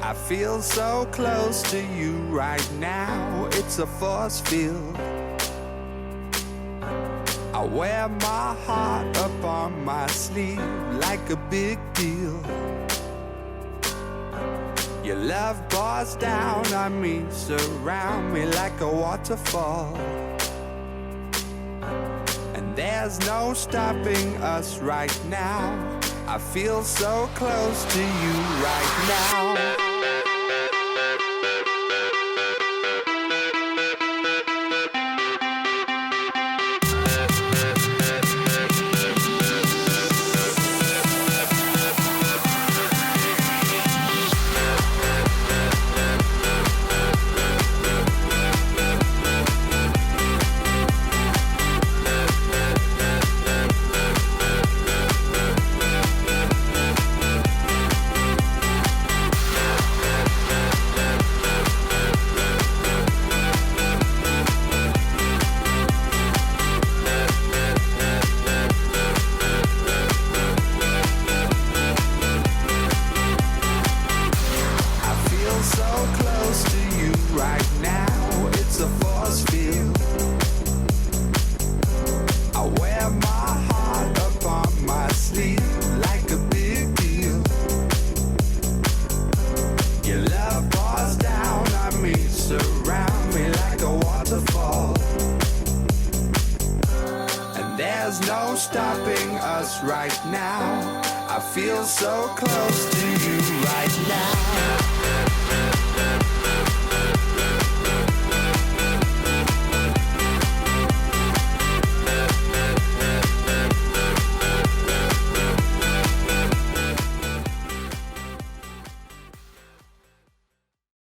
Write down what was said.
I feel so close to you right now. It's a force field. I wear my heart up on my sleeve like a big deal. Your love pours down on me, surround me like a waterfall. And there's no stopping us right now. I feel so close to you right now. There's no stopping us right now. I feel so close to you right now.